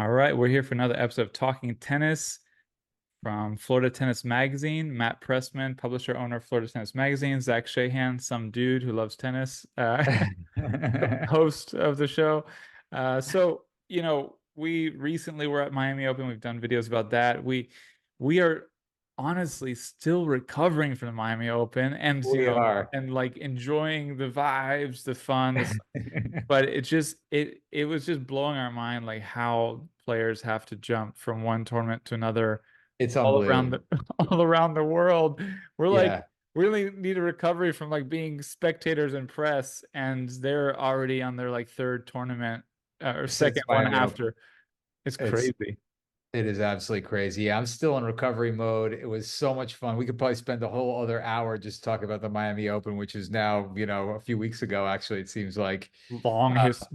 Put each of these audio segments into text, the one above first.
All right, we're here for another episode of Talking Tennis from Florida Tennis Magazine. Matt Pressman, publisher, owner of Florida Tennis Magazine. Zach Shahan, some dude who loves tennis, host of the show. We recently were at Miami Open. We've done videos about that. We are honestly still recovering from the Miami Open, and We are. and like enjoying the vibes, the fun, but it was just blowing our mind like how players have to jump from one tournament to another It's all around unbelievable. the all around the world. We're like Yeah, we really need a recovery from like being spectators and press, and they're already on their like third tournament or second since one Miami Open. after. It's It's crazy. it is absolutely crazy. Yeah, I'm still in recovery mode. It was so much fun. We could probably spend a whole other hour just talking about the Miami Open, which is now, a few weeks ago, actually, it seems like.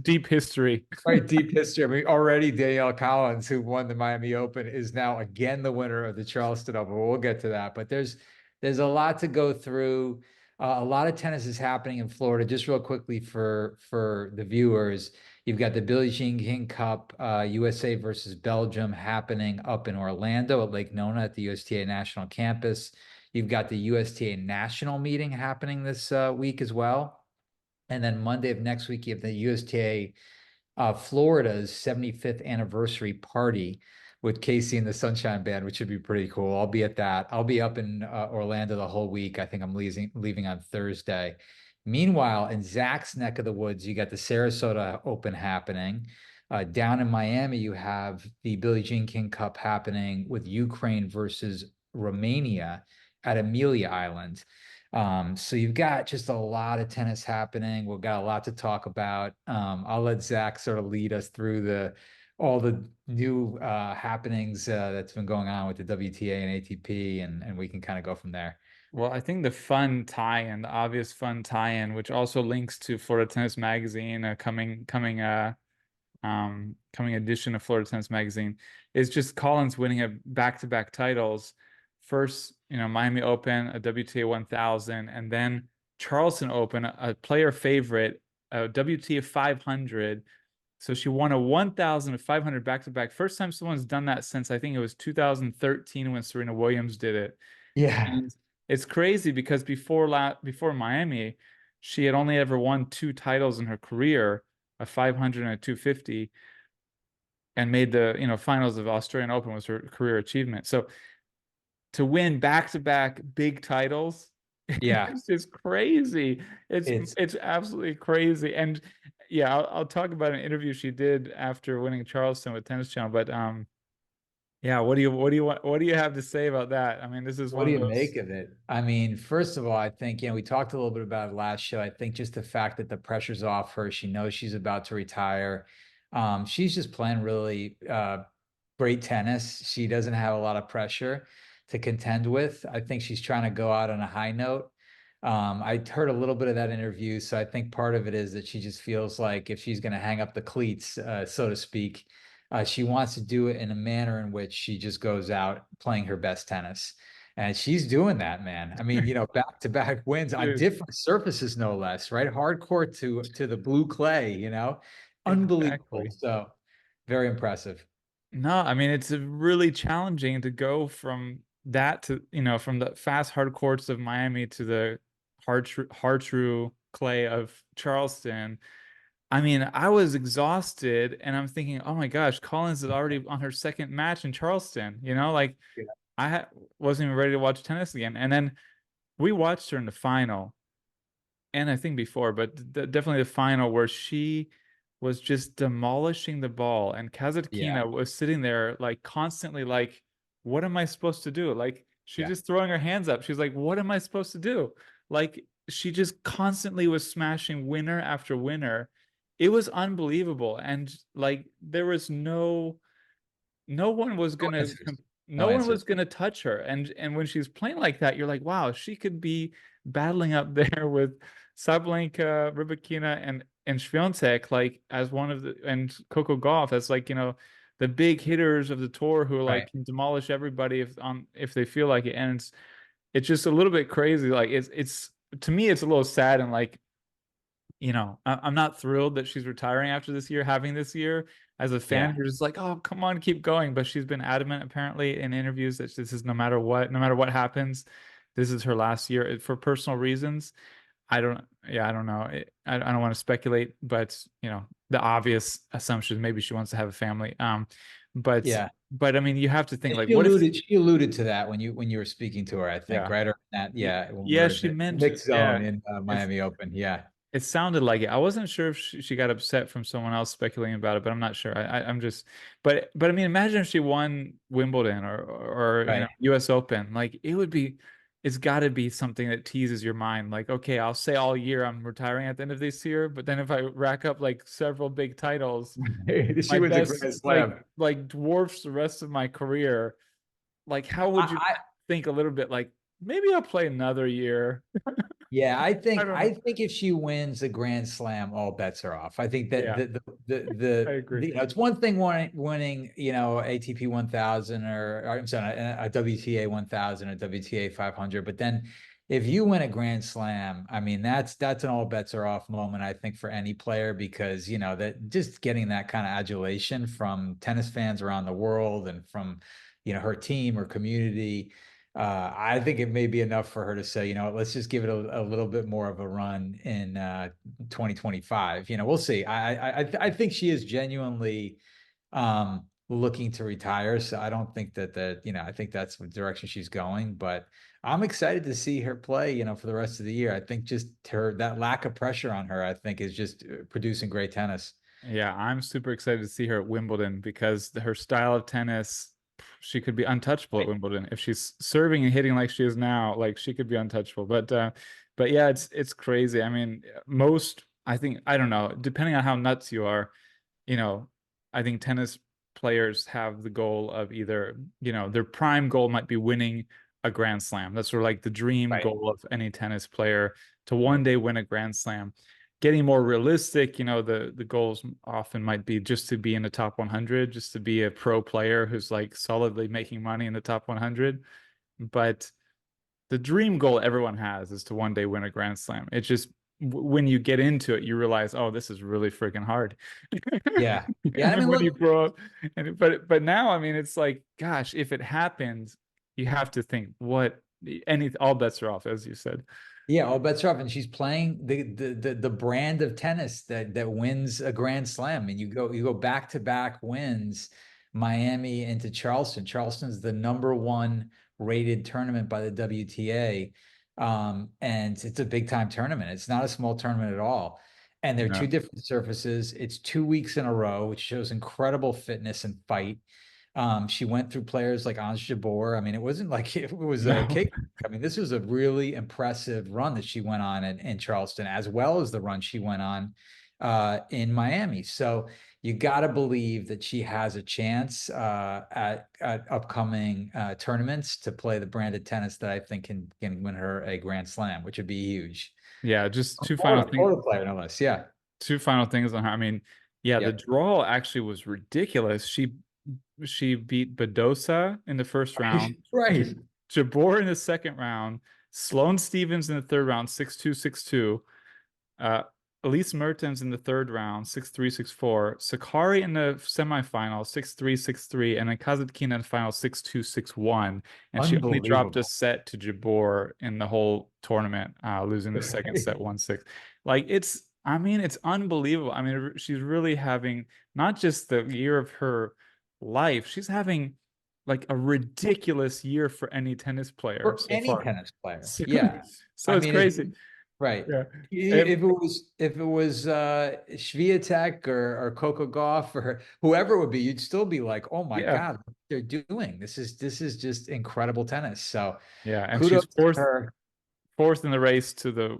Deep history. Quite deep history. I mean, already Danielle Collins, who won the Miami Open, is now again the winner of the Charleston Open. We'll get to that, but there's a lot to go through. A lot of tennis is happening in Florida. Just real quickly for the viewers, you've got the Billie Jean King Cup, USA versus Belgium happening up in Orlando at Lake Nona at the USTA National Campus. You've got the USTA National meeting happening this week as well. And then Monday of next week, you have the USTA Florida's 75th anniversary party with Casey and the Sunshine Band, which should be pretty cool. I'll be at that. I'll be up in Orlando the whole week. I think I'm leaving on Thursday. Meanwhile, in Zach's neck of the woods, you got the Sarasota Open happening. Down in Miami, you have the Billie Jean King Cup happening with Ukraine versus Romania at Amelia Island. So you've got just a lot of tennis happening. We've got a lot to talk about. I'll let Zach sort of lead us through the all the new happenings that's been going on with the WTA and ATP, and we can kind of go from there. Well, I think the fun tie-in, the obvious fun tie-in, which also links to Florida Tennis Magazine, coming edition of Florida Tennis Magazine, is just Collins winning a back-to-back titles. First, Miami Open, a WTA 1000, and then Charleston Open, a player favorite, a WTA 500. So she won a 1000 and 500 back-to-back. First time someone's done that since I think it was 2013 when Serena Williams did it. Yeah. And it's crazy because before Miami, she had only ever won two titles in her career, a 500 and a 250, and made the finals of Australian Open was her career achievement. So to win back-to-back big titles, Yeah. it's just crazy. It's It's absolutely crazy. And yeah, I'll talk about an interview she did after winning Charleston with Tennis Channel. But yeah, what do you have to say about that? I mean, this is What one do of you those. make of it? I mean, first of all, I think, we talked a little bit about it last show. I think just the fact that the pressure's off her, she knows she's about to retire. She's just playing really great tennis. She doesn't have a lot of pressure to contend with. I think she's trying to go out on a high note. I heard a little bit of that interview, so I think part of it is that she just feels like if she's going to hang up the cleats, so to speak, she wants to do it in a manner in which she just goes out playing her best tennis. And she's doing that, man. I mean, back to back wins on Dude, different surfaces, no less, right? Hardcourt to the blue clay. Unbelievable. exactly. So very impressive. No, I mean it's really challenging to go from that to from the fast hard courts of Miami to the hard true clay of Charleston. I mean, I was exhausted and I'm thinking, oh my gosh, Collins is already on her second match in Charleston. Like Yeah. wasn't even ready to watch tennis again. And then we watched her in the final, and I think before, but definitely the final where she was just demolishing the ball, and Yeah. Kasatkina was sitting there like constantly like, what am I supposed to do? Like she's Yeah. just throwing her hands up. She's like, what am I supposed to do? Like she just constantly was smashing winner after winner. It was unbelievable. And like there was no one was No gonna answers. No no one answers. was gonna touch her. And when she's playing like that, you're like, wow, she could be battling up there with Sabalenka, Rybakina, and Swiatek, like as one of the and Coco Gauff as like the big hitters of the tour who like Right. can demolish everybody if they feel like it. And it's just a little bit crazy. Like it's to me it's a little sad and like I'm not thrilled that she's retiring after this year. Having this year as a fan, Yeah. you're just like, oh, come on, keep going. But she's been adamant, apparently, in interviews that this is no matter what happens, this is her last year for personal reasons. I don't know. I don't want to speculate, but the obvious assumption maybe she wants to have a family. But Yeah. I mean, you have to think And like, what if? she alluded to that when you were speaking to her, I think, Yeah, right? Or that, yeah, when we yeah, were in she the mentioned, mixed yeah, zone in it's Miami Open. Yeah. it sounded like it. I wasn't sure if she got upset from someone else speculating about it, but I'm not sure. I'm just, but I mean, imagine if she won Wimbledon or Right. U.S. Open. Like it would be, it's got to be something that teases your mind. Like, okay, I'll say all year I'm retiring at the end of this year, but then if I rack up like several big titles, She my wins a best Grand Slam. like dwarfs the rest of my career. Like, how would you I, think a little bit like maybe I'll play another year? Yeah, I don't know. I think if she wins a Grand Slam, all bets are off. I think that Yeah, I agree. it's one thing winning, ATP 1000 or I'm sorry, a WTA 1000 or WTA 500, but then if you win a Grand Slam, I mean that's an all bets are off moment, I think, for any player, because that just getting that kind of adulation from tennis fans around the world and from her team or community. I think it may be enough for her to say, let's just give it a little bit more of a run in 2025. We'll see. I think she is genuinely looking to retire. So I don't think I think that's the direction she's going. But I'm excited to see her play, for the rest of the year. I think just that lack of pressure on her, I think, is just producing great tennis. Yeah, I'm super excited to see her at Wimbledon because her style of tennis, she could be untouchable at Right. Wimbledon. If she's serving and hitting like she is now, like she could be untouchable. But yeah, it's crazy. I mean, I think, I don't know, depending on how nuts you are, you know, I think tennis players have the goal of either, their prime goal might be winning a Grand Slam. That's sort of like the dream Right. goal of any tennis player, to one day win a Grand Slam. Getting more realistic, the goals often might be just to be in the top 100, just to be a pro player who's like solidly making money in the top 100. But the dream goal everyone has is to one day win a Grand Slam. It's just when you get into it, you realize, oh, this is really freaking hard. Yeah. Yeah. And I then mean, when you look, grow up, but now, I mean, it's like, gosh, if it happens, you have to think all bets are off, as you said. yeah, all bets are off, and she's playing the brand of tennis that wins a Grand Slam, and you go back to back wins, Miami into Charleston. Charleston's the number one rated tournament by the WTA, and it's a big time tournament. It's not a small tournament at all, and they're two No. different surfaces. It's 2 weeks in a row, which shows incredible fitness and fight. She went through players like Ons Jabeur. I mean, it wasn't like it was a No. cake. I mean, this was a really impressive run that she went on in Charleston, as well as the run she went on in Miami. So you got to believe that she has a chance at upcoming tournaments to play the brand of tennis that I think can win her a Grand Slam, which would be huge. Yeah, just Florida player, no less. Yeah. two final things on her. I mean, yeah, the Yep. draw actually was ridiculous. She beat Badosa in the first round, Right. Jabeur in the second round, Sloane Stevens in the third round, 6-2, 6-2. Elise Mertens in the third round, 6-3, 6-4. Sakari in the semifinal, 6-3, 6-3, and then Kazatkina in the final, 6-2, 6-1. And she only dropped a Unbelievable. set to Jabeur in the whole tournament, losing the second set 1-6. Like I mean, it's unbelievable. I mean, she's really having not just the year of her life, she's having like a ridiculous year for any tennis player For so any far. tennis player. So, Yeah. so I it's mean, it's crazy. right. Yeah. If it was Swiatek or Coco Gauff or whoever it would be, you'd still be like, oh my Yeah. God, what they're doing. This is just incredible tennis. So Yeah, and she's kudos to her. fourth in the race to the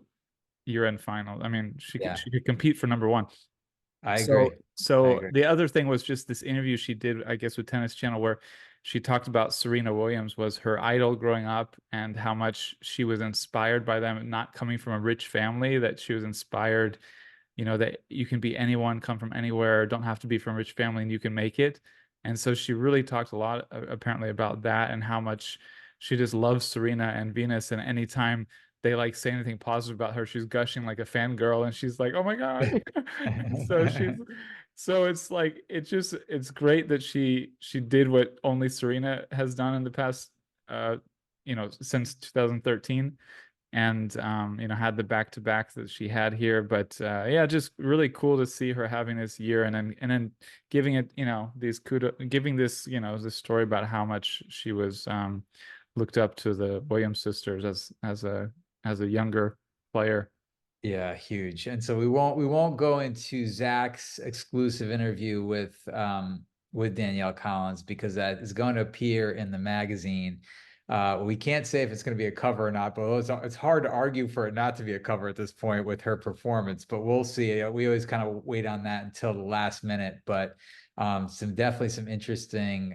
year-end final. I mean, Yeah, she could compete for number one. I So agree. I so agree. the other thing was just this interview she did, I guess, with Tennis Channel, where she talked about Serena Williams was her idol growing up and how much she was inspired by them, not coming from a rich family, that she was inspired, that you can be anyone, come from anywhere, don't have to be from a rich family and you can make it. And so she really talked a lot apparently about that and how much she just loves Serena and Venus. And anytime they like say anything positive about her, she's gushing like a fangirl, and she's like, "Oh my God." So it's like it's great that she did what only Serena has done in the past, since 2013, and had the back-to-backs that she had here. But yeah, just really cool to see her having this year, and then giving it, these kudos, giving this, this story about how much she was looked up to the Williams sisters as a younger player. Yeah, huge. And so we won't go into Zach's exclusive interview with Danielle Collins, because that is going to appear in the magazine. We can't say if it's going to be a cover or not, but it's hard to argue for it not to be a cover at this point with her performance, but we'll see. We always kind of wait on that until the last minute, but definitely some interesting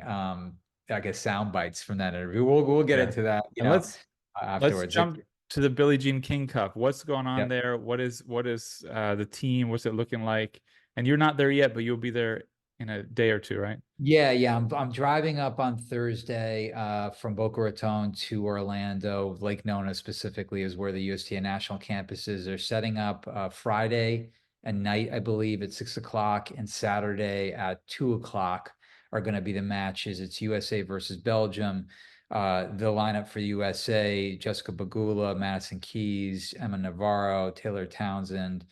I guess sound bites from that interview. We'll get Yeah. into that, And let's afterwards. jump to the Billie Jean King Cup. What's going on Yeah. there? What is the team? What's it looking like? And you're not there yet, but you'll be there in a day or two, right? Yeah. I'm driving up on Thursday from Boca Raton to Orlando. Lake Nona specifically is where the USTA national campus is. They're setting up Friday at night, I believe, at 6 o'clock, and Saturday at 2 o'clock are going to be the matches. It's USA versus Belgium. The lineup for USA: Jessica Bagula, Madison Keys, Emma Navarro, Taylor Townsend,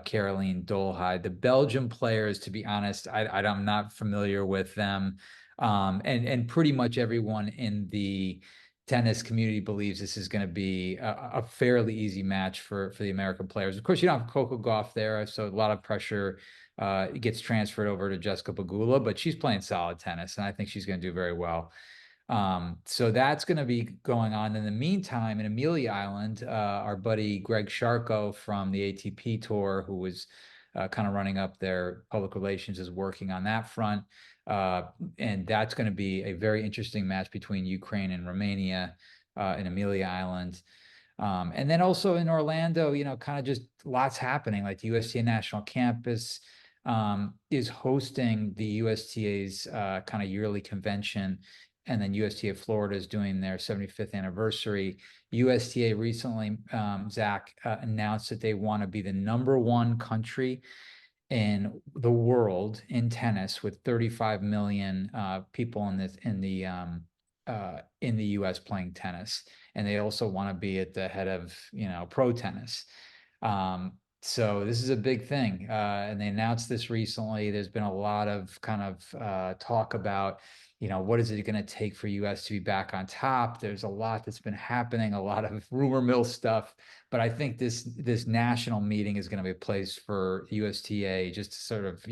Caroline Dolehide. The Belgian players, to be honest, I'm not familiar with them. And pretty much everyone in the tennis community believes this is going to be a fairly easy match for the American players. Of course, you don't have Coco Gauff there, so a lot of pressure gets transferred over to Jessica Bagula, but she's playing solid tennis, and I think she's going to do very well. So that's going to be going on. In the meantime, in Amelia Island, our buddy Greg Sharko from the ATP Tour, who was kind of running up their public relations, is working on that front. And that's going to be a very interesting match between Ukraine and Romania in Amelia Island. And then also in Orlando, kind of just lots happening. Like the USTA National Campus is hosting the USTA's kind of yearly convention. And then USTA Florida is doing their 75th anniversary. USTA recently, Zach, announced that they want to be the #1 country in the world in tennis, with 35 million people in the US playing tennis. And they also want to be at the head of, pro tennis. So this is a big thing. And they announced this recently. There's been a lot of kind of talk about, what is it going to take for US to be back on top? There's a lot that's been happening, a lot of rumor mill stuff. But I think this national meeting is going to be a place for USTA just to sort of,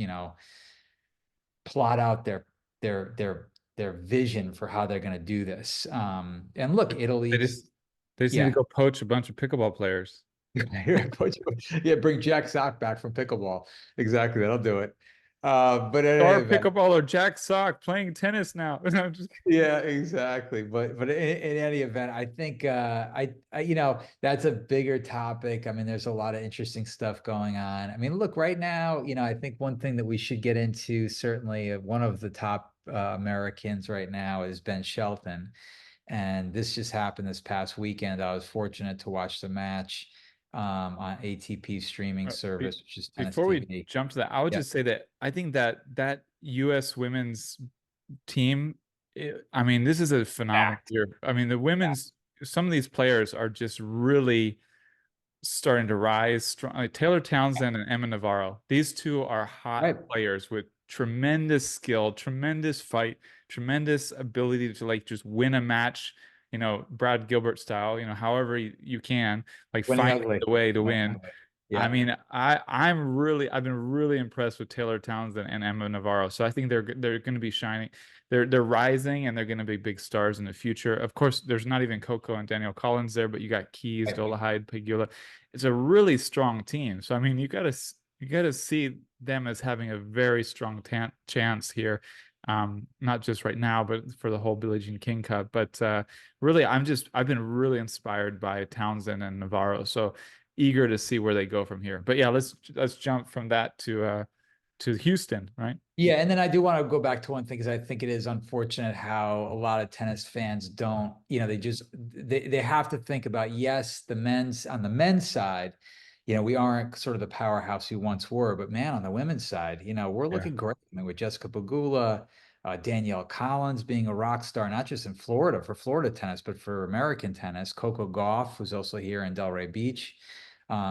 plot out their vision for how they're going to do this. And look, They Italy. just need to Yeah. go poach a bunch of pickleball players. Yeah, bring Jack Sock back from pickleball. Exactly, that'll do it. But in any Star event, pickleballer Jack Sock playing tennis now. No, I'm just yeah, exactly. But in any event, I think that's a bigger topic. I mean, there's a lot of interesting stuff going on. I mean, look, right now, I think one thing that we should get into, certainly one of the top Americans right now, is Ben Shelton. And this just happened this past weekend. I was fortunate to watch the match on ATP streaming service, which is Tennis before we TV. jump to that, I would Yeah. just say that I think that US women's team, I mean, this is a phenomenal Act. year. I mean, the women's, some of these players are just really starting to rise strong. Like Taylor Townsend and Emma Navarro. These two are hot Right. players with tremendous skill, tremendous fight, tremendous ability to like just win a match, Brad Gilbert style, however you can, like Winning find ugly. the way to Winning win. ugly. I Yeah. mean, I've been really impressed with Taylor Townsend and Emma Navarro. So I think they're going to be shining. They're rising, and they're going to be big stars in the future. Of course, there's not even Coco and Danielle Collins there, but you got Keys, Dolehide, Pegula. It's a really strong team. So I mean, you got to see them as having a very strong chance here. Not just right now, but for the whole Billie Jean King Cup. But really, I've been really inspired by Townsend and Navarro. So eager to see where they go from here. But yeah, let's jump from that to to Houston, right? Yeah, and then I do want to go back to one thing because I think it is unfortunate how a lot of tennis fans don't, they have to think about, yes, on the men's side, we aren't sort of the powerhouse we once were, but man, on the women's side, we're Yeah. looking great. I mean, with Jessica Pegula, Danielle Collins being a rock star, not just in Florida for Florida tennis, but for American tennis. Coco Gauff, who's also here in Delray Beach.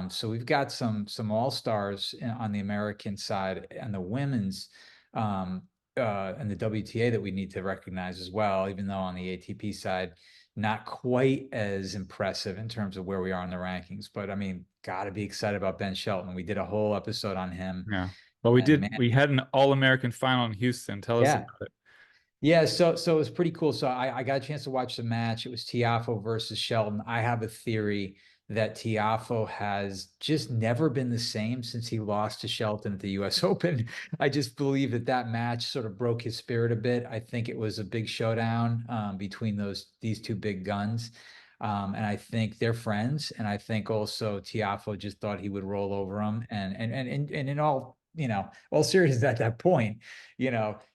So we've got some all stars on the American side and the women's um, and the WTA that we need to recognize as well, even though on the ATP side, not quite as impressive in terms of where we are in the rankings. But I mean, got to be excited about Ben Shelton. We did a whole episode on him. Yeah. Well, And man, we had an All-American final in Houston. Tell us yeah. about it. Yeah, so it was pretty cool. So I got a chance to watch the match. It was Tiafoe versus Shelton. I have a theory that Tiafoe has just never been the same since he lost to Shelton at the US Open. I just believe that match sort of broke his spirit a bit. I think it was a big showdown between these two big guns. And I think they're friends. And I think also Tiafoe just thought he would roll over him. And in all seriousness at that point,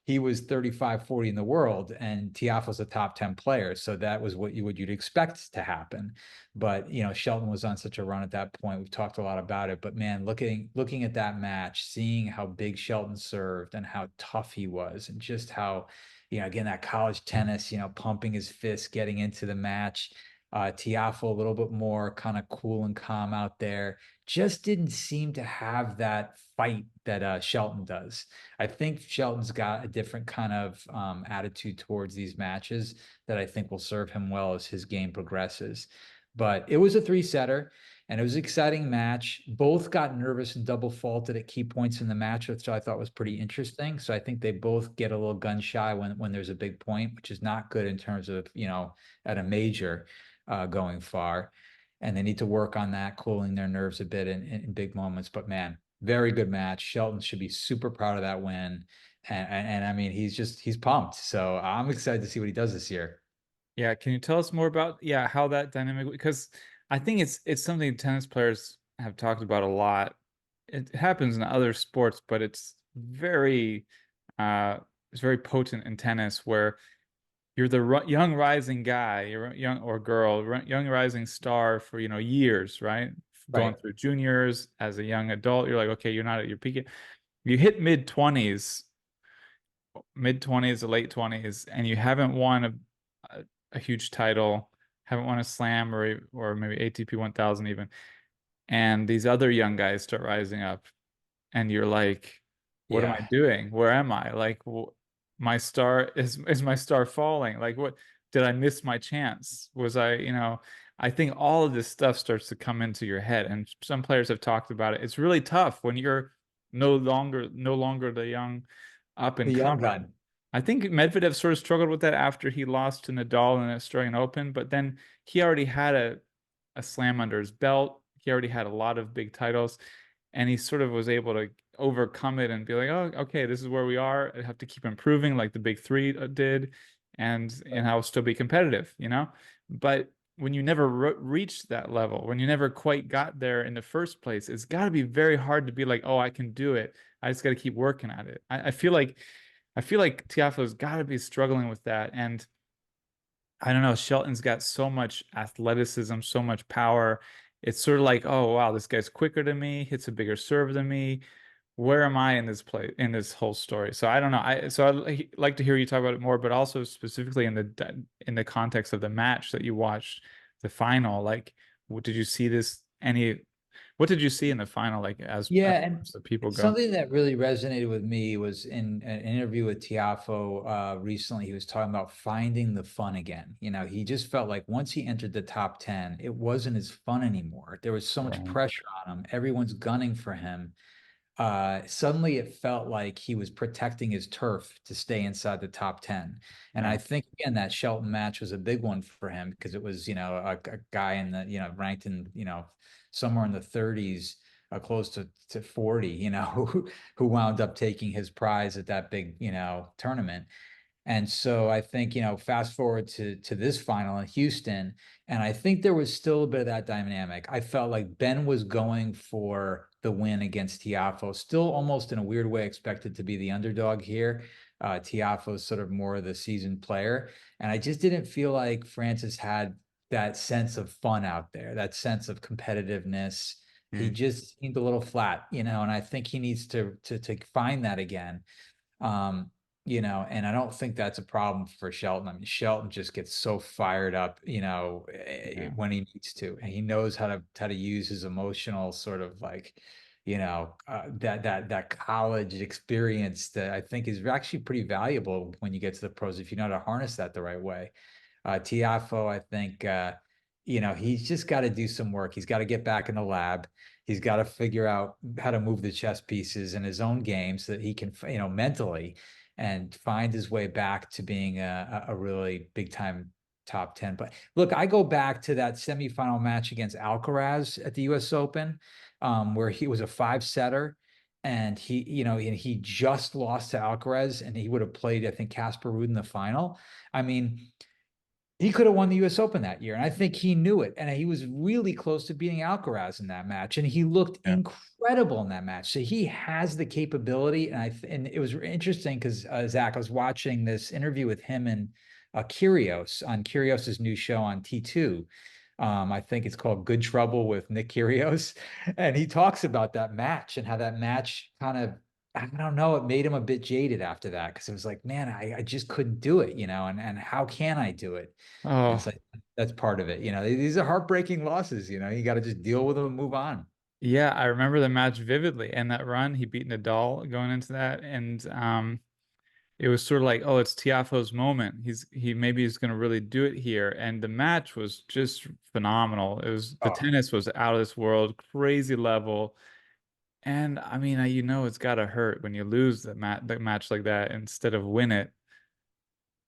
he was 35, 40 in the world, and Tiafoe's a top 10 player. So that was what you'd expect to happen. But, Shelton was on such a run at that point. We've talked a lot about it, but man, looking at that match, seeing how big Shelton served and how tough he was, and just how, again, that college tennis, pumping his fist, getting into the match. Tiafoe a little bit more kind of cool and calm out there. Just didn't seem to have that fight that Shelton does. I think Shelton's got a different kind of attitude towards these matches that I think will serve him well as his game progresses. But it was a three-setter, and it was an exciting match. Both got nervous and double faulted at key points in the match, which I thought was pretty interesting. So I think they both get a little gun shy when there's a big point, which is not good in terms of, at a major going far. And they need to work on that, cooling their nerves a bit in big moments. But man, very good match. Shelton should be super proud of that win. And I mean, he's pumped. So I'm excited to see what he does this year. Yeah, can you tell us more about how that dynamic, because I think it's something tennis players have talked about a lot. It happens in other sports, but uh it's very potent in tennis where you're the young rising guy, you're young or girl, young rising star for years, right? Going Right. through juniors as a young adult, you're like, okay, you're not at your peak. You hit mid 20s to late 20s, and you haven't won a huge title, haven't won a slam or maybe ATP 1000 even. And these other young guys start rising up, and you're like, what am I Yeah. doing? Where am I? Like, my star is my star falling? Like, what did I miss my chance? Was I think all of this stuff starts to come into your head, and some players have talked about it. It's really tough when you're no longer the young up The and young coming. gun. I think Medvedev sort of struggled with that after he lost to Nadal in the Australian Open, but then he already had a slam under his belt. He already had a lot of big titles, and he sort of was able to overcome it and be like, oh, okay, this is where we are. I have to keep improving like the big three did, and I'll still be competitive. But when you never reached that level, when you never quite got there in the first place, it's got to be very hard to be like, oh, I can do it. I just got to keep working at it. I feel like Tiafoe's got to be struggling with that. And I don't know, Shelton's got so much athleticism, so much power. It's sort of like, oh wow, this guy's quicker than me, hits a bigger serve than me. Where am I in this whole story? So I don't know. I'd like to hear you talk about it more, but also specifically in the context of the match that you watched, the final. Like, did you see what did you see in the final, like as Yeah, far and as the people go? something that really resonated with me was in an interview with Tiafoe recently. He was talking about finding the fun again. He just felt like once he entered the top 10, it wasn't as fun anymore. There was so much Right. pressure on him. Everyone's gunning for him. Suddenly it felt like he was protecting his turf to stay inside the top 10. And I Yeah. think, again, that Shelton match was a big one for him because it was, a guy in the, ranked in, somewhere in the 30s, close to 40, who wound up taking his prize at that big, tournament. And so I think, fast forward to this final in Houston, and I think there was still a bit of that dynamic. I felt like Ben was going for the win against Tiafoe. Still almost in a weird way expected to be the underdog here. Tiafoe's sort of more of the seasoned player. And I just didn't feel like Francis had that sense of fun out there, that sense of competitiveness. He Mm, just seemed a little flat, and I think he needs to find that again. Um, and I don't think that's a problem for Shelton. I mean, Shelton just gets so fired up, yeah. when he needs to, and he knows how to use his emotional sort of like, that college experience that I think is actually pretty valuable when you get to the pros if you know how to harness that the right way. Tiafoe, I think, he's just got to do some work. He's got to get back in the lab. He's got to figure out how to move the chess pieces in his own game so that he can, mentally and find his way back to being a really big time top 10. But look, I go back to that semifinal match against Alcaraz at the US Open, where he was a 5-setter. And he just lost to Alcaraz, and he would have played, I think, Casper Ruud in the final. I mean, he could have won the US Open that year. And I think he knew it. And he was really close to beating Alcaraz in that match. And he looked Yeah. incredible in that match. So he has the capability. And it was interesting because, Zach, I was watching this interview with him and Kyrgios on Kyrgios's new show on T2. I think it's called Good Trouble with Nick Kyrgios. And he talks about that match and how that match kind of, I don't know, it made him a bit jaded after that because it was like, man, I just couldn't do it, and how can I do it? And it's Oh, like that's part of it. These are heartbreaking losses, you got to just deal with them and move on. yeah. I remember the match vividly, and that run he beat Nadal going into that, and it was sort of like, oh, it's Tiafoe's moment. He maybe he's going to really do it here, and the match was just phenomenal. The Oh, tennis was out of this world, crazy level. And I mean, it's got to hurt when you lose the match like that instead of win it.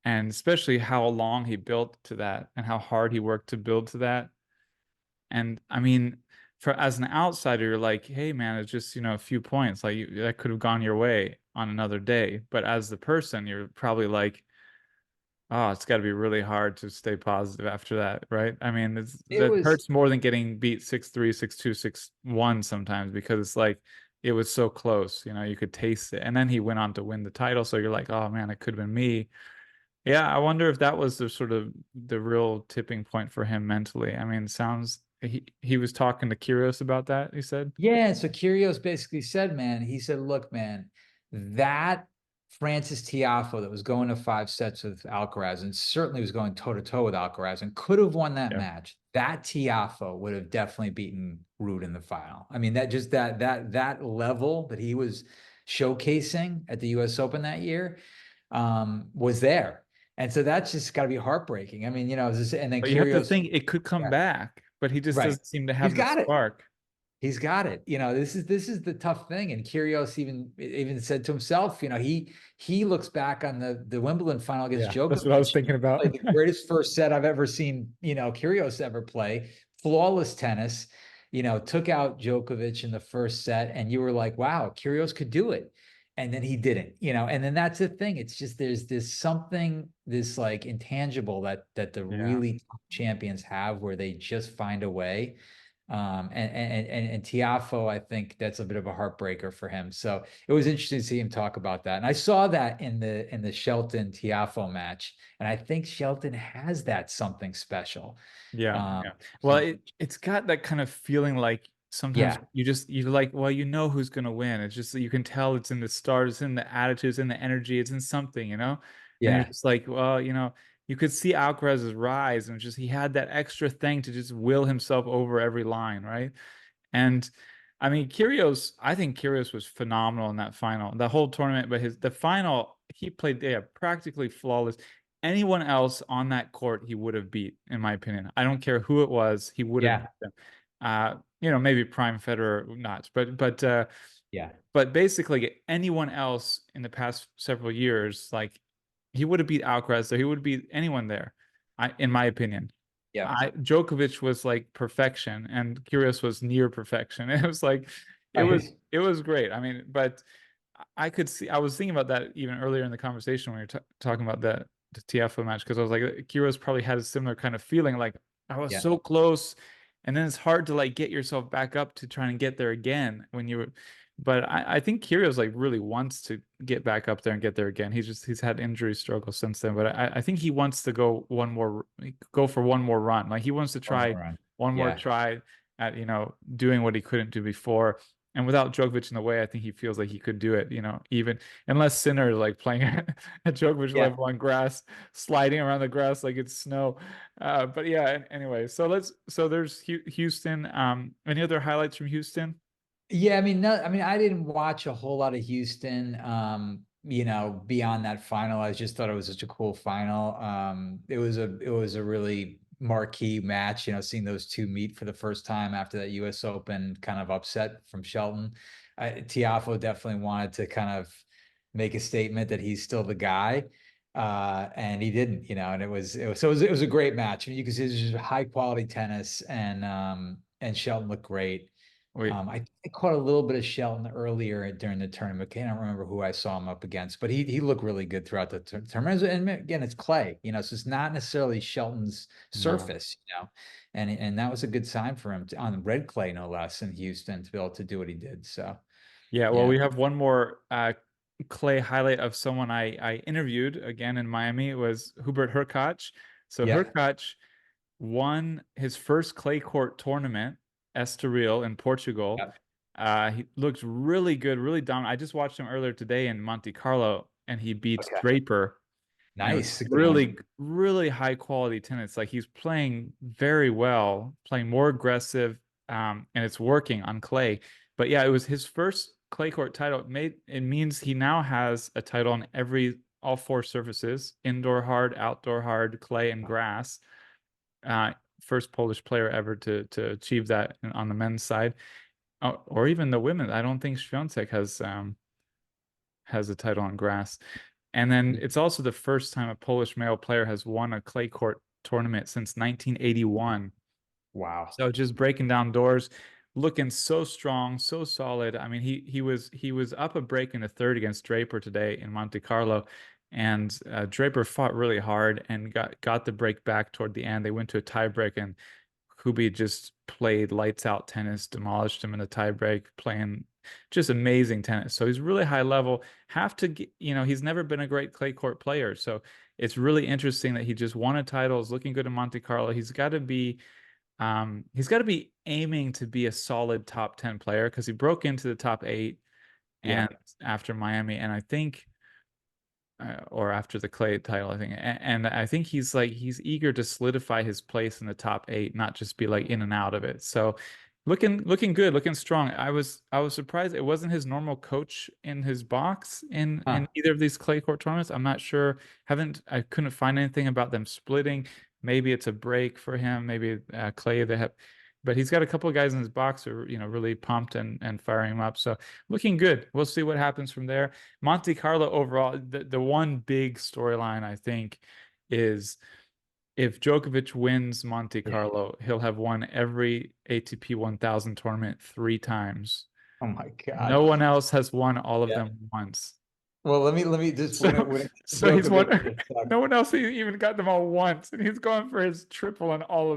And especially how long he built to that and how hard he worked to build to that. And I mean, for as an outsider, you're like, hey man, it's just, a few points. Like that could have gone your way on another day. But as the person, you're probably like, oh, it's got to be really hard to stay positive after that, right? I mean, it that was hurts more than getting beat 6-3, 6-2, 6-1 sometimes because it's like it was so close, you could taste it. And then he went on to win the title, so you're like, oh man, it could have been me. Yeah, I wonder if that was the sort of the real tipping point for him mentally. I mean, sounds he was talking to Kyrgios about that, he said. Yeah, so Kyrgios basically said, man, he said, look, man, that Francis Tiafoe that was going to 5 sets with Alcaraz and certainly was going toe to toe with Alcaraz and could have won that Yeah. match. That Tiafoe would have definitely beaten Ruud in the final. I mean, that level that he was showcasing at the US Open that year was there. And so that's just got to be heartbreaking. I mean, and then But you have to Kyrgios, think it could come yeah, back, but he just right. doesn't seem to He's have the got it. spark. He's got it. This is the tough thing. And Kyrgios even said to himself, he looks back on the Wimbledon final against Yeah, that's what I was Djokovic. thinking about. Played the greatest first set I've ever seen, Kyrgios ever play. Flawless tennis, took out Djokovic in the first set, and you were like, wow, Kyrgios could do it. And then he didn't, and then that's the thing. It's just there's this like intangible that the Yeah. really top champions have where they just find a way. And Tiafoe, I think that's a bit of a heartbreaker for him. So it was interesting to see him talk about that. And I saw that in the Shelton Tiafoe match, and I think Shelton has that something special. Yeah, Um, yeah. Well, some, it's got that kind of feeling like sometimes yeah, you're like, well, you know who's gonna win. It's just you can tell it's in the start, it's in the attitude, it's in the energy, it's in something. And you're yeah, just like, well, you could see Alcaraz's rise, and just he had that extra thing to just will himself over every line, right? And I mean, I think Kyrgios was phenomenal in that final, the whole tournament, but the final, he played, yeah, practically flawless. Anyone else on that court, he would have beat, in my opinion. I don't care who it was, he would have yeah, beat them. Maybe Prime Federer not, yeah, but basically anyone else in the past several years, like he would have beat Alcaraz, so he would beat anyone there, in my opinion. yeah. Djokovic was like perfection and Kyrgios was near perfection. It was like it was Right. it was great. I mean, but I was thinking about that even earlier in the conversation when we were talking about the Tiafoe match because I was like Kyrgios probably had a similar kind of feeling like I was Yeah. so close and then it's hard to like get yourself back up to try and get there again when you. But I think Kyrgios like really wants to get back up there and get there again. He's had injury struggles since then, but I think he wants to go for one more run. Like he wants to One try more run. one more Yeah. try at doing what he couldn't do before. And without Djokovic in the way, I think he feels like he could do it, even unless Sinner is like playing at Djokovic Yeah. level on grass, sliding around the grass like it's snow. But yeah, anyway, so there's Houston. Any other highlights from Houston? Yeah, I mean, no, I mean, I didn't watch a whole lot of Houston, beyond that final. I just thought it was such a cool final. It was a really marquee match, seeing those two meet for the first time after that US Open kind of upset from Shelton. Tiafoe definitely wanted to kind of make a statement that he's still the guy. And he didn't, and it was a great match. I mean, you can see this is high quality tennis, and Shelton looked great. Wait, I caught a little bit of Shelton earlier during the tournament. I can't remember who I saw him up against, but he looked really good throughout the tournament. And again, it's clay, so it's not necessarily Shelton's no. surface, and that was a good sign for him on red clay, no less, in Houston to be able to do what he did. So Yeah, well, yeah, we have one more clay highlight of someone I interviewed again in Miami. It was Hubert Hurkacz. So yeah, Hurkacz won his first clay court tournament, Estoril in Portugal. yeah. He looks really good, really dominant. I just watched him earlier today in Monte Carlo, and he beat Okay, Draper. And it was nice, a good one. really, really high quality tennis. Like he's playing very well, playing more aggressive, and it's working on clay. But yeah, it was his first clay court title. It means he now has a title on all four surfaces: indoor hard, outdoor hard, clay, and grass. First Polish player ever to achieve that on the men's side, or even the women. I don't think Świątek has a title on grass. And then it's also the first time a Polish male player has won a clay court tournament since 1981. Wow. So just breaking down doors, looking so strong, so solid. I mean, he was up a break in the third against Draper today in Monte Carlo, and Draper fought really hard and got the break back toward the end. They went to a tie break, and Kubi just played lights out tennis, demolished him in the tie break, playing just amazing tennis. So he's really high level. He's never been a great clay court player. So it's really interesting that he just won a title, is looking good in Monte Carlo. He's got to be aiming to be a solid top 10 player because he broke into the top 8 Yeah. and after Miami, and I think or after the clay title, I think. And I think he's eager to solidify his place in the top 8, not just be like in and out of it. So looking good, looking strong. I was surprised it wasn't his normal coach in his box in Huh. either of these clay court tournaments. I'm not sure. I couldn't find anything about them splitting. Maybe it's a break for him. Maybe Clay they have, but he's got a couple of guys in his box who are really pumped and firing him up. So looking good. We'll see what happens from there. Monte Carlo overall, the one big storyline I think is if Djokovic wins Monte Yeah. Carlo, he'll have won every ATP 1000 tournament 3 times. Oh my God. No one else has won all of Yeah. them once. Well, let me just So, when so he's Djokovic. won. No one else even got them all once, and he's going for his triple on all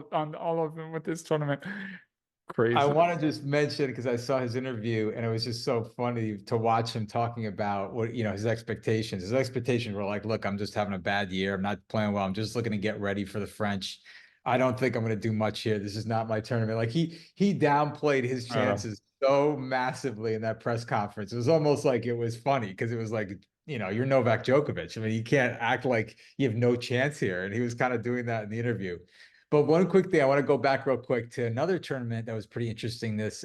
of them with this tournament. I Crazy. want to just mention because I saw his interview and it was just so funny to watch him talking about what, his expectations. His expectations were like, look, I'm just having a bad year. I'm not playing well. I'm just looking to get ready for the French. I don't think I'm going to do much here. This is not my tournament. Like he downplayed his Oh, chances so massively in that press conference. It was almost like it was funny because it was like, you're Novak Djokovic. I mean, you can't act like you have no chance here. And he was kind of doing that in the interview. But one quick thing, I want to go back real quick to another tournament that was pretty interesting this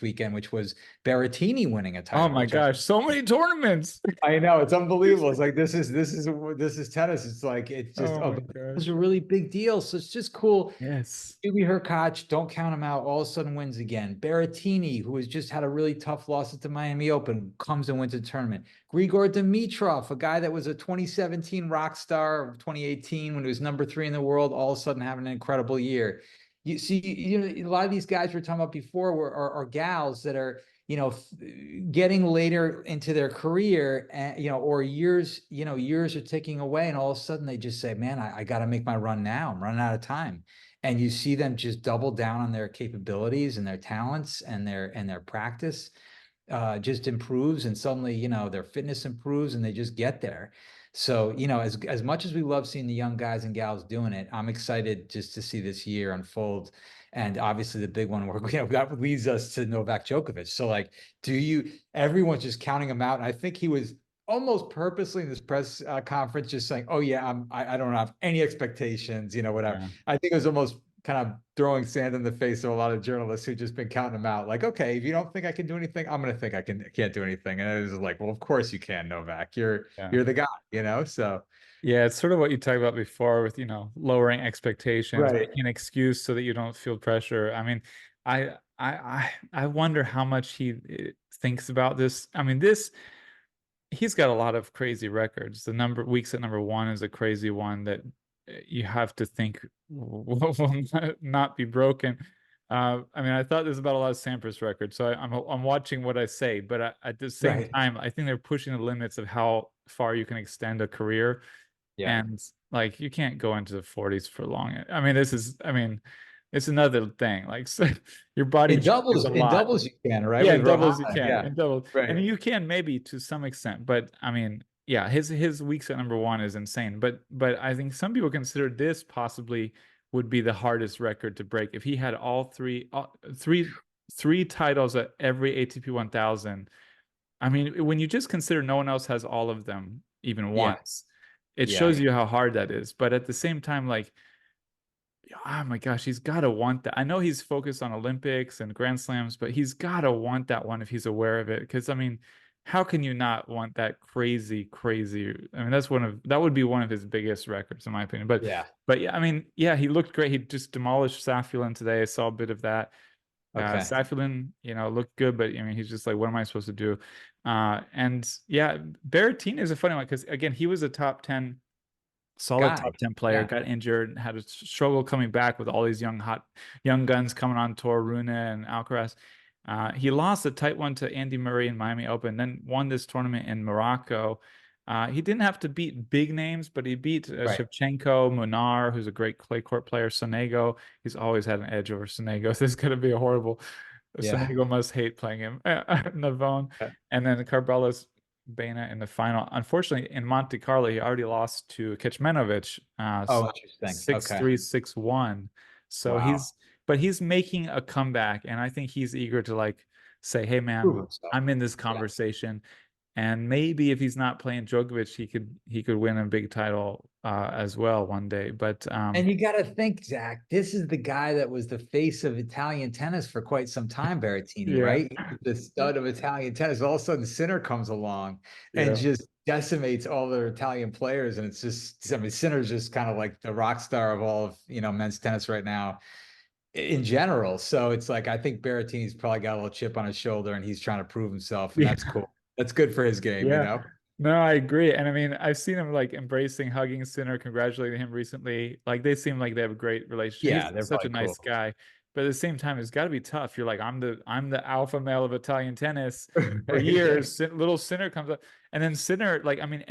weekend, which was Berrettini winning a oh title, my which gosh, so many tournaments. I know it's unbelievable. It's like this is tennis. It's like it's just Oh oh, my but it was gosh. a really big deal. So it's just cool. Yes. Yubi Hurkacz, don't count him out. All of a sudden wins again. Berrettini, who has just had a really tough loss at the Miami Open, comes and wins a tournament. Grigor Dimitrov, a guy that was a 2017 rock star, 2018 when he was number 3 in the world, all of a sudden having an incredible year. You see, a lot of these guys we were talking about before are gals that are getting later into their career, and or years are ticking away, and all of a sudden they just say, man, I got to make my run now. I'm running out of time. and you see them just double down on their capabilities and their talents and their practice just improves, and suddenly, their fitness improves and they just get there. So, as much as we love seeing the young guys and gals doing it, I'm excited just to see this year unfold. And obviously the big one where, that leads us to Novak Djokovic. So like, everyone's just counting him out. And I think he was almost purposely in this press conference just saying, oh yeah, I don't have any expectations, whatever. Yeah. I think it was almost kind of throwing sand in the face of a lot of journalists who just been counting them out. Like, okay, if you don't think I can do anything, I'm going to think I can't do anything. And it was like, well, of course you can, Novak. You're Yeah. the guy, so. Yeah, it's sort of what you talked about before with, lowering expectations, Right. making an excuse so that you don't feel pressure. I mean, I wonder how much he thinks about this. I mean, he's got a lot of crazy records. The number weeks at number one is a crazy one that you have to think will not be broken. I mean, I thought this about a lot of Sampras records, so I'm watching what I say, but at the same Right. time, I think they're pushing the limits of how far you can extend a career. Yeah. And like you can't go into the 40s for long. I mean, it's another thing. Like so your body changes a In lot. doubles you can, right? Yeah, With in doubles you Rohana. can. Yeah. In doubles, I mean, Right. you can maybe to some extent, but I mean, yeah, his weeks at number one is insane. But I think some people consider this possibly would be the hardest record to break if he had all three titles at every ATP 1000. I mean, when you just consider no one else has all of them even Yeah. once, it Yeah. shows you how hard that is. But at the same time, like, oh my gosh, he's got to want that. I know he's focused on Olympics and Grand Slams, but he's got to want that one if he's aware of it. Because I mean, how can you not want that crazy, crazy? I mean, that would be one of his biggest records in my opinion. Yeah. But yeah, I mean, yeah, he looked great. He just demolished Safulin today. I saw a bit of that. Okay. Safulin, looked good, but I mean, he's just like, what am I supposed to do? And yeah, Berrettini is a funny one because again, he was a top 10 solid Guy. top 10 player, Yeah. got injured, had a struggle coming back with all these young guns coming on tour, Rune and Alcaraz. He lost a tight one to Andy Murray in Miami Open, then won this tournament in Morocco. He didn't have to beat big names, but he beat Right. Shevchenko, Munar, who's a great clay court player, Sonego. He's always had an edge over Sonego. This is going to be a horrible. Yeah. Sonego must hate playing him. Navone. And then Carbelas Baena in the final. Unfortunately, in Monte Carlo, he already lost to Kecmanovic, Oh, interesting. Okay. 6-3, 6-1. So Wow. he's making a comeback, and I think he's eager to like say, "Hey, Prove man, himself. I'm in this Yeah. conversation." And maybe if he's not playing Djokovic, he could win a big title as well one day. But And you got to think, Zach, this is the guy that was the face of Italian tennis for quite some time, Berrettini, yeah, right? The stud of Italian tennis. All of a sudden, Sinner comes along and yeah, just decimates all their Italian players. And it's just, I mean, Sinner's just kind of like the rock star of all of, men's tennis right now in general. So it's like, I think Berrettini's probably got a little chip on his shoulder and he's trying to prove himself. And yeah. that's cool. That's good for his game, Yeah. No, I agree. And I mean, I've seen him like embracing, hugging Sinner, congratulating him recently. Like they seem like they have a great relationship. Yeah, He's they're such a probably nice cool. guy. But at the same time, it's got to be tough. You're like, I'm the alpha male of Italian tennis for Yeah. years. Little Sinner comes up, and then Sinner, like, I mean,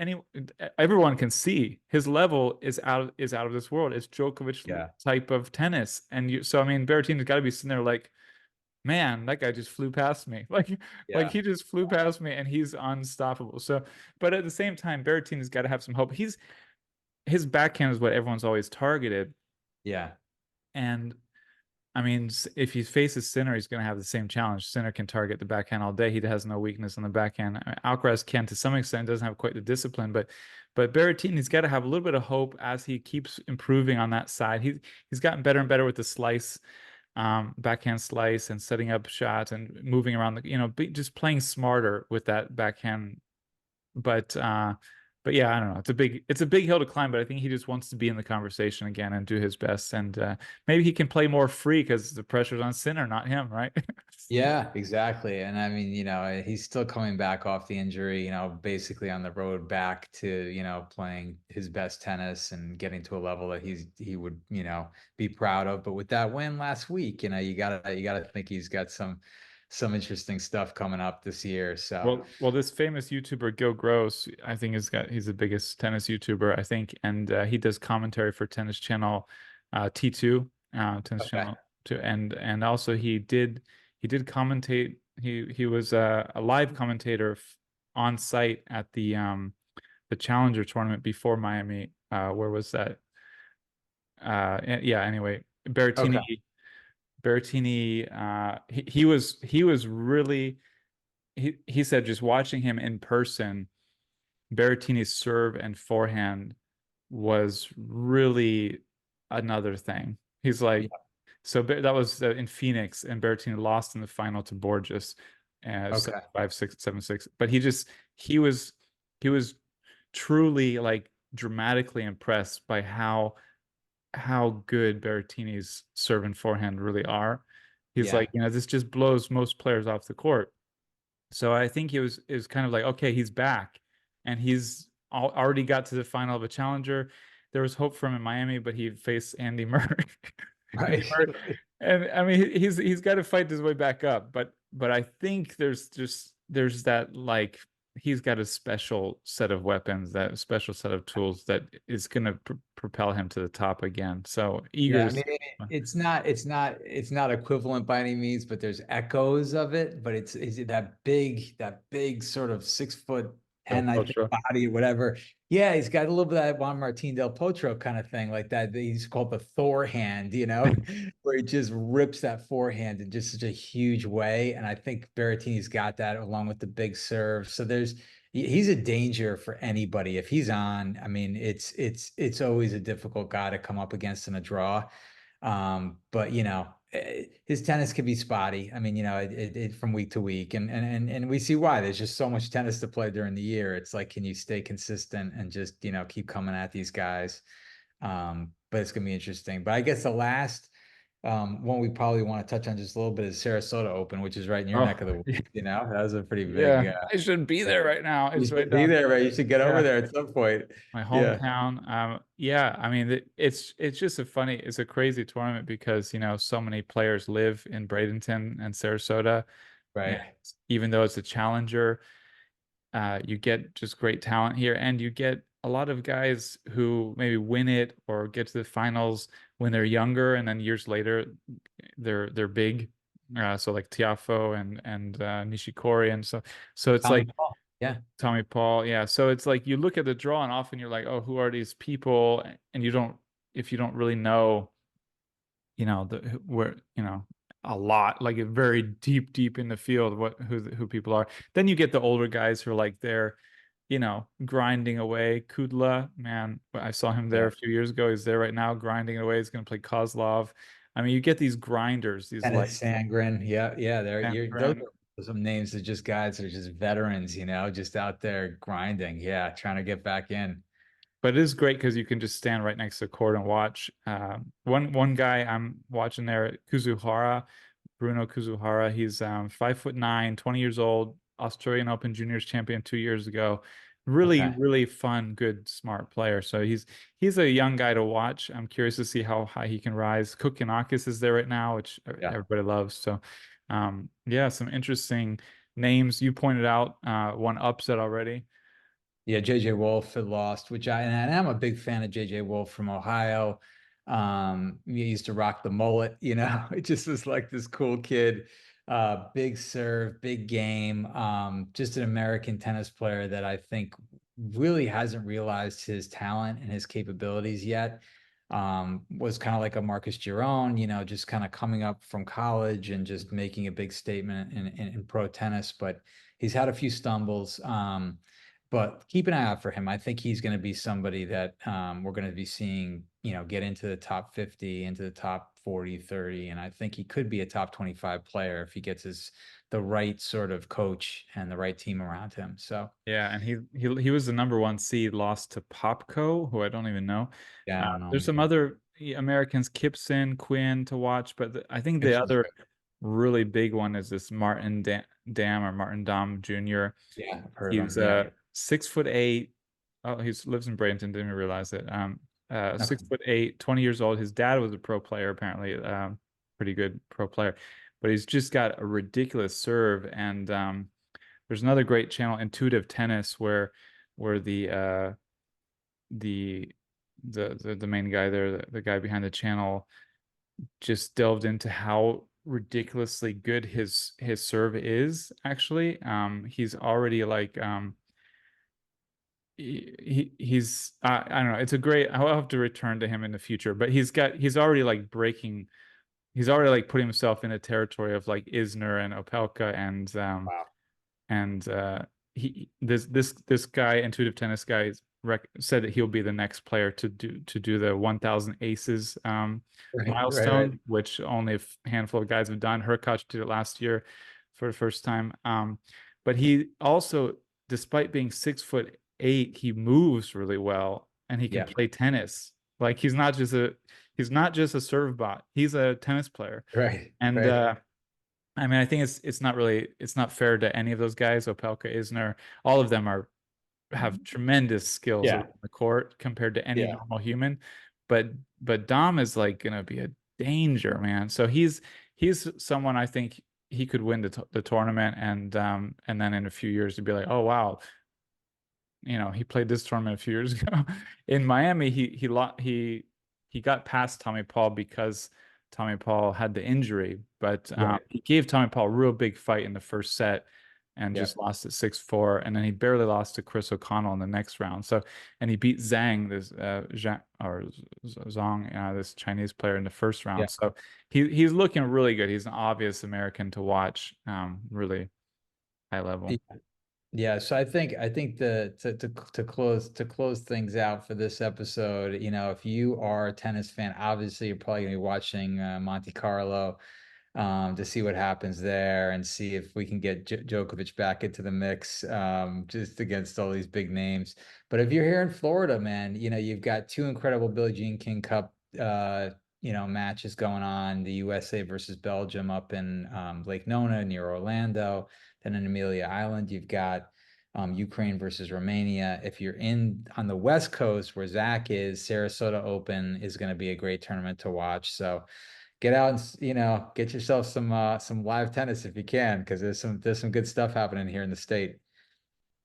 everyone can see his level is out of this world. It's Djokovic Yeah. type of tennis, and so I mean, Berrettini's got to be sitting there like, man, that guy just flew past me. Like Yeah. he just flew past me and he's unstoppable. So, but at the same time, Berrettini's got to have some hope. His backhand is what everyone's always targeted. Yeah. And I mean, if he faces Sinner, he's going to have the same challenge. Sinner can target the backhand all day. He has no weakness on the backhand. I mean, Alcaraz can to some extent, doesn't have quite the discipline, but Berrettini's got to have a little bit of hope as he keeps improving on that side. He's gotten better and better with the slice, backhand slice, and setting up shots and moving around the, just playing smarter with that backhand. But yeah, I don't know. It's a big hill to climb, but I think he just wants to be in the conversation again and do his best. And maybe he can play more free because the pressure's on Sinner, not him, right? Yeah, exactly. And I mean, he's still coming back off the injury, basically on the road back to, playing his best tennis and getting to a level that he would, be proud of. But with that win last week, you gotta think he's got some interesting stuff coming up this year. So Well, this famous YouTuber Gil Gross, I think he's the biggest tennis YouTuber, I think, and he does commentary for Tennis Channel T2. Tennis Okay. Channel to and also he did commentate. He was a live commentator on site at the Challenger tournament before Miami. Where was that? Yeah. Anyway, Okay. Berrettini. He was really. He said just watching him in person, Berrettini's serve and forehand was really another thing. He's Yeah. like, so that was in Phoenix, and Berrettini lost in the final to Borges, Okay. 7-5, 6, 7-6. But he was truly like dramatically impressed by how good Berrettini's serve and forehand really are. He's Yeah. like, this just blows most players off the court. So I think it was kind of like, okay, he's back, and he's already got to the final of a challenger. There was hope for him in Miami, but he faced Andy Murray. Andy Right. Murray. And I mean, he's got to fight his way back up. But I think there's that, like, he's got a special set of weapons, that special set of tools that is going to propel him to the top again. So eager Yeah, I to mean, see. it's not equivalent by any means, but there's echoes of it. But it's that big sort of 6 foot Del 10, I think, Potro. body, whatever. Yeah, he's got a little bit of that Juan Martín del Potro kind of thing, like that. He's called the Thor hand, where he just rips that forehand in just such a huge way. And I think Berrettini's got that along with the big serve. So he's a danger for anybody if he's on. I mean, it's always a difficult guy to come up against in a draw. But his tennis can be spotty. I mean, it from week to week, and we see why. There's just so much tennis to play during the year. It's like, can you stay consistent and just keep coming at these guys? But it's gonna be interesting. But I guess the last one we probably want to touch on just a little bit is Sarasota Open, which is right in your Oh, neck of the woods. That was a pretty big. yeah. I should be there right now. You It's right should be down. there, right? You should get over Yeah. there at some point. My Yeah, hometown. Yeah, I mean, it's just it's a crazy tournament because so many players live in Bradenton and Sarasota, and right. even though it's a challenger, you get just great talent here, and you get a lot of guys who maybe win it or get to the finals when they're younger, and then years later, they're big. So like Tiafoe and Nishikori, and so it's Tommy like Paul. Yeah. Tommy Paul, yeah. So it's like you look at the draw and often you're like, oh, who are these people? And if you don't really know, where, a lot, like a very deep in the field, who people are. Then you get the older guys who are like they're, grinding away. Kudla, man, I saw him there Yeah. a few years ago. He's there right now, grinding away. He's going to play Kozlov. I mean, you get these grinders, these like Dennis Sangren. Yeah, yeah. Those Sandgren. are some names that just guys that are just veterans, just out there grinding. Yeah, trying to get back in. But it is great because you can just stand right next to the court and watch. One guy I'm watching there, Kuzuhara, Bruno Kuzuhara. He's 5'9", 20 years old, Australian Open Juniors champion 2 years ago. Really, Okay. really fun, good, smart player. So he's a young guy to watch. I'm curious to see how high he can rise. Kokonakis is there right now, which Yeah. everybody loves. So yeah, some interesting names. You pointed out one upset already. Yeah, JJ Wolf had lost, and I'm a big fan of JJ Wolf from Ohio. He used to rock the mullet, It just was like this cool kid, big serve, big game. Just an American tennis player that I think really hasn't realized his talent and his capabilities yet. Was kind of like a Marcus Giron, just kind of coming up from college and just making a big statement in pro tennis, but he's had a few stumbles. But keep an eye out for him. I think he's going to be somebody that we're going to be seeing, get into the top 50, into the top 40, 30. And I think he could be a top 25 player if he gets the right sort of coach and the right team around him. So Yeah, and he was the number one seed, lost to Popko, who I don't even know. yeah, I don't There's some know. other Americans, Kipson, Quinn to watch, but I think the Gibson's other good. really big one is this Dam or Martin Dam Jr. Yeah, I've heard of He's him. Yeah. 6'8". Oh, he lives in Bradenton, didn't even realize it. Okay. 6'8", 20 years old. His dad was a pro player, apparently, pretty good pro player, but he's just got a ridiculous serve. And there's another great channel, Intuitive Tennis, where the main guy there, the guy behind the channel, just delved into how ridiculously good his serve is actually. He's already like he's I don't know, it's a great, I'll have to return to him in the future, but he's already like breaking, he's already like putting himself in a territory of like Isner and Opelka Wow. and he this guy, intuitive tennis guy, said that he'll be the next player to do the 1000 aces Right. milestone, which only a handful of guys have done. Hurkacz did it last year for the first time. But he also, despite being 6'8", he moves really well and he can Yeah. play tennis. Like he's not just a serve bot. He's a tennis player. Right. And Right. I mean, I think it's not fair to any of those guys. Opelka, Isner, all of them have tremendous skills Yeah. around the court compared to any Yeah. normal human. But Dom is like gonna be a danger, man. So he's someone I think he could win the tournament, and then in a few years to be like, oh wow, he played this tournament a few years ago. In Miami, he got past Tommy Paul because Tommy Paul had the injury, but Right. he gave Tommy Paul a real big fight in the first set and Yeah. just lost at 6-4, and then he barely lost to Chris O'Connell in the next round. So, and he beat Zhang, this Zhang, this Chinese player in the first Yeah. round. So he's looking really good. He's an obvious American to watch, really high level. Yeah, so I think the to close things out for this episode, if you are a tennis fan, obviously you're probably gonna be watching Monte Carlo to see what happens there and see if we can get Djokovic back into the mix just against all these big names. But if you're here in Florida, man, you've got two incredible Billie Jean King Cup matches going on, the USA versus Belgium up in Lake Nona near Orlando. Then in Amelia Island, you've got Ukraine versus Romania. If you're in on the West Coast where Zach is, Sarasota Open is going to be a great tournament to watch. So get out and get yourself some live tennis if you can, because there's some good stuff happening here in the state.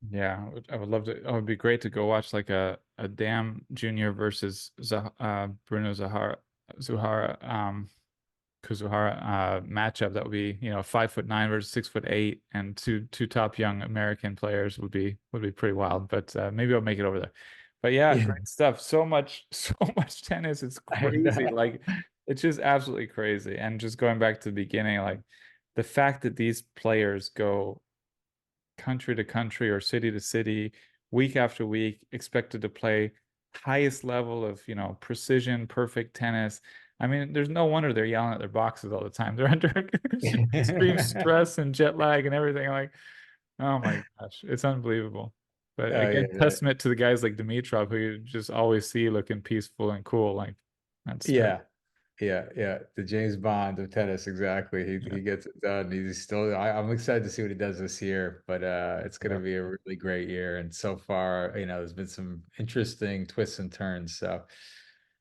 Yeah, I would love to. It would be great to go watch like a Dam Junior versus Bruno Zuhara Kuzuhara matchup. That would be 5'9" versus 6'8", and two top young American players would be pretty wild. But maybe I'll make it over there. But yeah, Yeah, great stuff. So much so much tennis. It's I crazy. know. Like it's just absolutely crazy. And just going back to the beginning, like the fact that these players go country to country or city to city, week after week, expected to play highest level of, precision, perfect tennis. I mean, there's no wonder they're yelling at their boxes all the time. They're under extreme stress and jet lag and everything. Like, oh my gosh, it's unbelievable. But Oh again, yeah, testament to the guys like Dimitrov, who you just always see looking peaceful and cool. Like, that's great. yeah. Yeah. The James Bond of tennis, exactly. He Yeah, he gets it done. He's still. I'm excited to see what he does this year, but it's going yeah, to be a really great year. And so far, there's been some interesting twists and turns. So,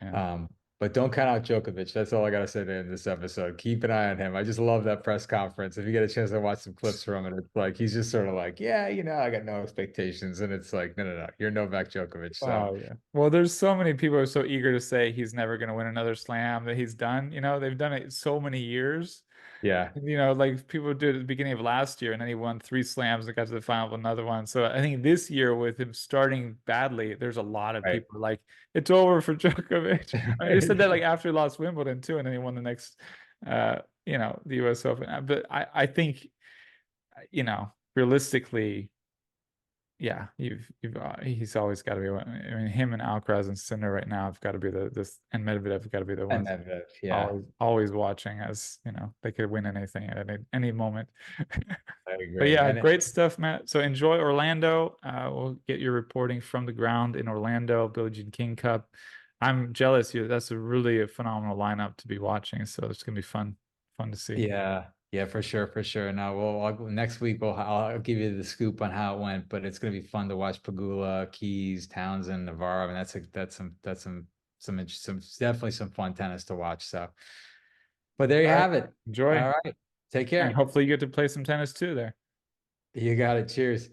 yeah. um, but don't count out Djokovic. That's all I got to say in this episode. Keep an eye on him. I just love that press conference. If you get a chance to watch some clips from it, it's like he's just sort of like, yeah, I got no expectations, and it's like, no, you're Novak Djokovic. So, Oh yeah. Well, there's so many people who are so eager to say he's never going to win another slam that he's done. They've done it so many years. yeah, Like people did at the beginning of last year, and then he won 3 slams and got to the final of another one. So I think this year, with him starting badly, there's a lot of right. people like it's over for Djokovic. I mean, they said that like after he lost Wimbledon too, and then he won the next, the U.S. Open. But I think, realistically, yeah, he's always got to be one. I mean, him and Alcaraz and Sinner right now have got to be this, and Medvedev have got to be the And ones then, yeah, always watching, as they could win anything at any moment. I But agree. yeah, And great stuff, Matt. So enjoy Orlando. We'll get your reporting from the ground in Orlando, Billie Jean King Cup. I'm jealous. That's a phenomenal lineup to be watching. So it's gonna be fun to see. yeah, for sure, for sure. Now, next week I'll give you the scoop on how it went, but it's gonna be fun to watch Pagula, Keys, Townsend, Navarro. I mean, that's some definitely some fun tennis to watch. So, but there you All right, have it. enjoy, All right, take and care. hopefully you get to play some tennis too there. You got it. Cheers.